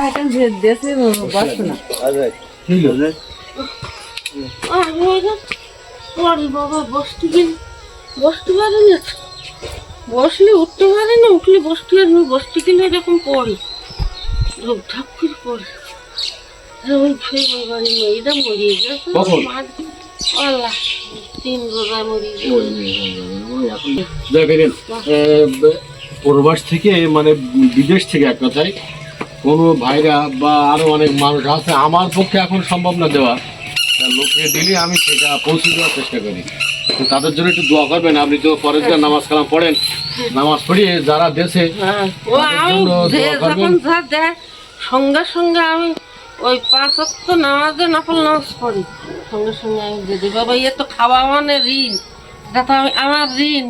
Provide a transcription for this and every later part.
এখন যে দেশে বসো না পরে বাবা বসতে পারি না, বসলে উঠতে পারি না, উঠলে বসতে পারি না, বসতে গেলে এরকম পড়ি ঢাক করে পড়ি। ওই সেই বাড়ি মেয়েটা মরিয়ে গেছে, আল্লাহ 3 রোজা মরিয়ে গেছে। প্রবাস থেকে মানে বিদেশ থেকে এক কথায় কোনো ভাইরা বা আরো অনেক মানুষ আছে, আমার পক্ষে এখন সম্ভব না দেওয়া, লোকে দিলে আমি সেটা পৌঁছে দেওয়ার চেষ্টা করি। তো তাদের জন্য একটু দোয়া করবেন। আপনি তো পরের দিন নামাজ কালাম পড়েন, নামাজ পড়িয়ে যারা দেশে সঙ্গে সঙ্গে আমি ওই 5 ওয়াক্ত নামাজে নফল নামাজ পড়ি, সঙ্গে সঙ্গে আমি দিদি বাবা ইয়ে তো খাওয়া মানে ঋণ, এটা তো আমার ঋণ,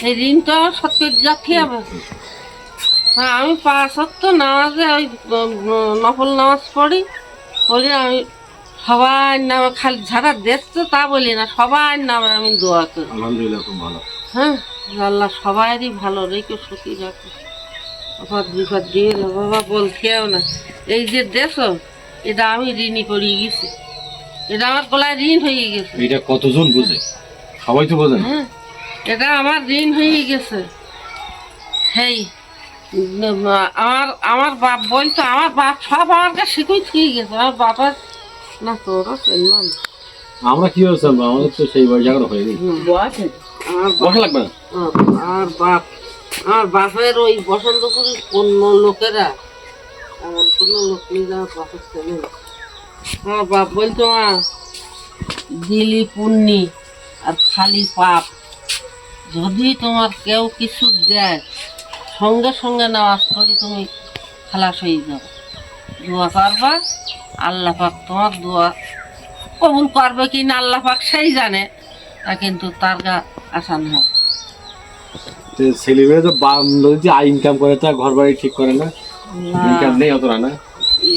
এই ঋণ তো আমার সত্যি যাচ্ছি হবে। হ্যাঁ আমি 5 ওয়াক্ত নামাজে ওই নফল নামাজ পড়ি, পড়ি আমি সবার নামে, খালি যারা দেখছে তা বলি না, সবার নামে আমি দোয়া করি। আলহামদুলিল্লাহ খুব ভালো। হ্যাঁ আল্লাহ সবারই ভালো রেখে সুখী রাখো, আবার বিপদ দিয়ে বাবা বলতেও না। এই যে দেশ এটা আমি ঋণই করিয়ে গেছি, এটা আমার গলায় ঋণ হয়ে গেছে। এটা কতজন বোঝে? সবাই তো বোঝেন। হ্যাঁ এটা আমার ঋণ হয়ে গেছে। সেই আমার বাপ বলতো, আমার বাপ সব আমার কাছে শিখেই থেকে গেছে। আমার বাবার না তোরা চলমান আমরা কি হয়েছে, আমাদের তো সেই বয়স এখন হয়ে গেছে, বসা লাগবে না। আমার বাপের ওই বসন্তপুরের অন্য লোকেরা, এমন কোনো লোক নেই আমার বাপের ছেলে। আমার বাপ বলতো মা দিলি পুণ্যি আর খালি পাপ, যদি তোমার কেউ কিছু দেয় সঙ্গে সঙ্গে নামাজ পড়ি তুমি খালাস হয়ে যাও, দোয়া করবা, আল্লাহ পাক তোমার দোয়া কবুল করবে কি না আল্লাহ পাক সেই জানে, তা কিন্তু তার গা আসান হবে। ছেলে মেয়ে তো যে ইনকাম করে তা ঘর বাড়ি ঠিক করে না, ইনকাম নেই অতটা না।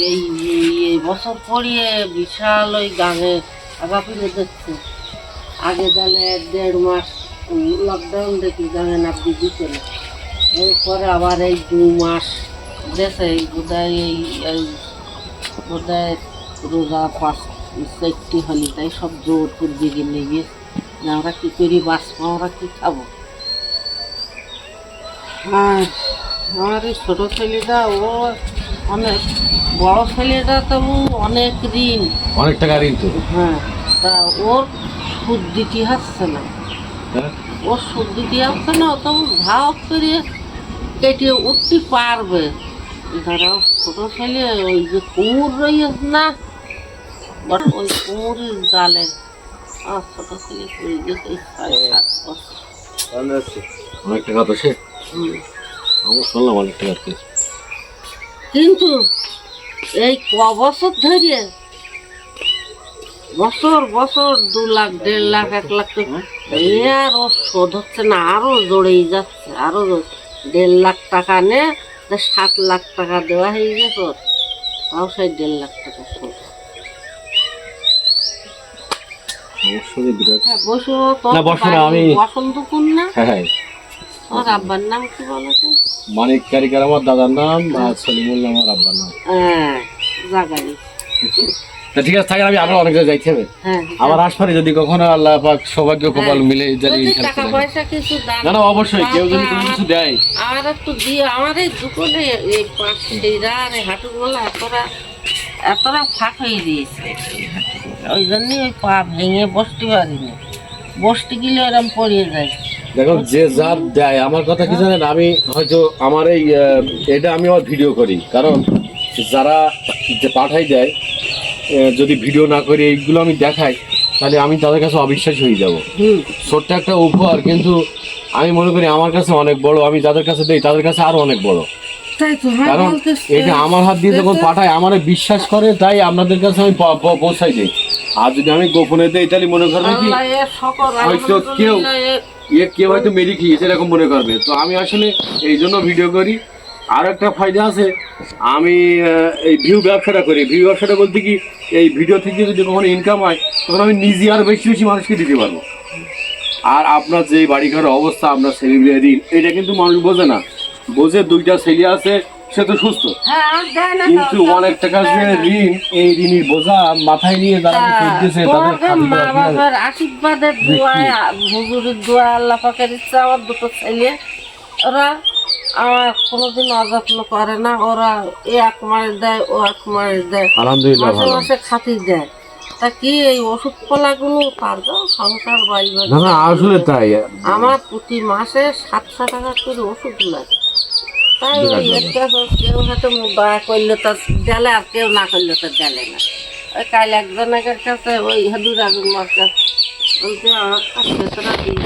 এই বছর পরিয়ে বিশাল ওই গাঙে আগাপিলে দেখছে, আগে তাহলে 1.5 মাস লকডাউন দেখি গাঙে নাপি দিতে না, এরপরে আবার এই 2 মাস দেশে বোধহয় এই বোধহয় রোজা 5-4টি হলি, তাই সব জোর করে দিকে নিয়ে গিয়েছে, আমরা কী করি বাঁচবো, আমরা কী খাবো। আর আমার এই ছোটো ছেলেটা ও অনেক, বড় ছেলেটা তো অনেক ঋণ, অনেক টাকা ঋণ তো। হ্যাঁ তা ওর সুদ দিতে হচ্ছে না, ওর সুদ দিতে হচ্ছে না, ও তো ধাও করে কেটে উঠতে পারবে। ধরো ছোটো ছেলে ওই যে কুমুর রয়েছে না, ওই কুমুরের ডালে আমার ছোটো ছেলে পড়ে গেছে 6-7 বছর। অনেক টাকা তো সে, আমি শুনলাম অনেক টাকা। কিন্তু এই বছর ধরে বছর বছর 2 লাখ 1.5 লাখ 1 লাখ আর ও শোধ হচ্ছে না, আরো জড়েই যাচ্ছে, আরো 1.5 লাখ টাকা নে 7 লাখ টাকা দেওয়া হয়ে গেছে, তাও সেই 1.5 লাখ টাকা শোধ। বসন্তপুর না, আমার আব্বার নাম কি বলেছে? মানিক কারিগর আমার দাদার নাম, আর সলিমুল নাম আমার আব্বার নাম। হ্যাঁ জাগালি। ঠিক আছে থাকেন, আমি আরো অনেক জায়গায় যাইতে হবে, আবার আসপারে যদি কখনো আল্লাহ পাক সৌভাগ্য কপাল মিলে টাকা পয়সা কিছু দান, না না অবশ্যই কেউ যদি কোনো কিছু দেয় আমার একটু দিয়ে, আমার এই দোকানে এই পাশেরা হাঁটু বলা এতটা ফাঁক হয়ে দিয়েছে, ওই জন্যই ওই পা ভেঙে বসতে পারিনি, বসতে গেলে এরকম পড়িয়ে যায়। দেখো যে যার দেয়, আমার কথা কি জানেন, আমি হয়তো আমার এই এটা আমি আমার ভিডিও করি, কারণ যারা যে পাঠাই দেয় যদি ভিডিও না করে এইগুলো আমি দেখাই, তাহলে আমি তাদের কাছে অবিশ্বাসী হয়ে যাব। ছোট্ট একটা উপহার, কিন্তু আমি মনে করি আমার কাছে অনেক বড়, আমি যাদের কাছে দেই তাদের কাছে আরো অনেক বড়, কারণ এটা আমার হাত দিয়ে যখন পাঠায় আমার বিশ্বাস করে, তাই আপনাদের কাছে আমি পৌঁছাই দিই। আর যদি আমি গোপনে দেই তাহলে মনে করবে কি হয়তো কেউ হয়তো মেরি খেয়েছে এরকম মনে করবে। তো আমি আসলে এই জন্য ভিডিও করি। আর একটা ফায়দা আছে, আমি এই ভিউ ব্যবসাটা করি। ভিউ ব্যবসাটা বলতে কি, এই ভিডিও থেকে যদি কখনো ইনকাম হয় তখন আমি নিজে আরও বেশি বেশি মানুষকে দিতে পারবো। আর আপনার যে বাড়িঘরের অবস্থা, আপনার ছেলে ঋণ, এটা কিন্তু মানুষ বোঝে না। বোঝে 2টা ছেলে আছে, সে তো সুস্থ, হ্যাঁ দেয় না কিন্তু অনেক টাকা যে ঋণ, এই ঋণের বোঝা মাথায় নিয়ে যারা চলতেছে তাদের তোমাকে মা বাবার আশীর্বাদের দোয়ায়, হুজুরের দোয়া, আল্লাহ পাকের ইচ্ছা, আমার দুটো ছেলে, ওরা আমার কোনোদিন অযত্ন করে না। ওরা এ এক মাস দেয়, ও এক মাস দেয়, আলহামদুলিল্লাহ মাসে ভালো। মাসে খাতির দেয়। তা কি এই ওষুধ পালাগুলো তার দাও সংসার বাইবে না না, আসলে তাই। আমার প্রতি মাসে 700 টাকা করে ওষুধ লাগে। তাই ওই একটা কেউ হয়তো দয়া করলে তো গেলে, আর কেউ না করলে তো গেলে না। ওই কাল একজনের কাছে ওই হাদুর আগুন মার্কা বলতে আমার কাছে তোরা দিই,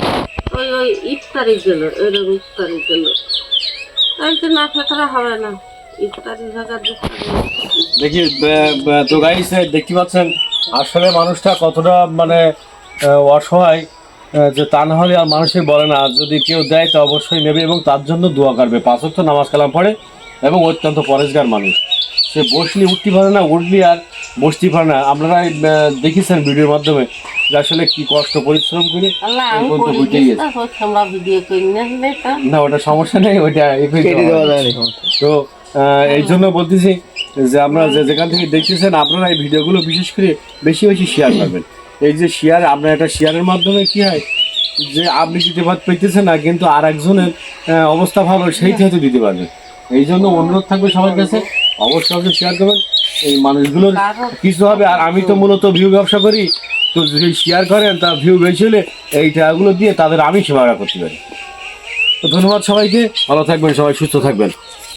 ওই ওই ইফতারি গেল, এরকম ইফতারি গেল, তাই না ফেতরা হবে না, ইফতারি জায়গা দেখি তো গাইস, দেখতে পাচ্ছেন আসলে মানুষটা কতটা মানে অসহায়, যে তা না হলে আর মানুষের বলে না, যদি কেউ দেয় তো অবশ্যই নেবে এবং তার জন্য দোয়া করবে। 5 ওয়াক্ত নামাজ কালাম পড়ে এবং অত্যন্ত পরেশগার মানুষ। সে বসলে উঠতে পারে না, উঠলি আর বসতে পারে না। আপনারা দেখেছেন ভিডিওর মাধ্যমে যে আসলে কি কষ্ট পরিশ্রম করে আল্লাহ এই আমি পর্যন্ত করি উঠে গেছে। আমরা ভিডিও করি না তা না, ওটা সমস্যা নেই, ওইটা তো এই জন্য বলতেছি যে আমরা যেখান থেকে দেখতেছেন, আপনারা এই ভিডিওগুলো বিশেষ করে বেশি বেশি শেয়ার করবেন। এই যে শেয়ার, আপনার একটা শেয়ারের মাধ্যমে কি হয় যে আপনি দিতে পেতেছেন না, কিন্তু আর একজনের অবস্থা ভালো, সেইটা হয়তো দিতে পারবেন। এই জন্য অনুরোধ থাকবে সবার কাছে, অবশ্যই শেয়ার করবেন। এই মানুষগুলোর কিছু হবে। আর আমি তো মূলত ভিউ ব্যবসা করি, তো যদি শেয়ার করেন তা ভিউ বেশি হলে এই টাকাগুলো দিয়ে তাদের আমি সেবা করতে পারি। তো ধন্যবাদ সবাইকে, ভালো থাকবেন সবাই, সুস্থ থাকবেন।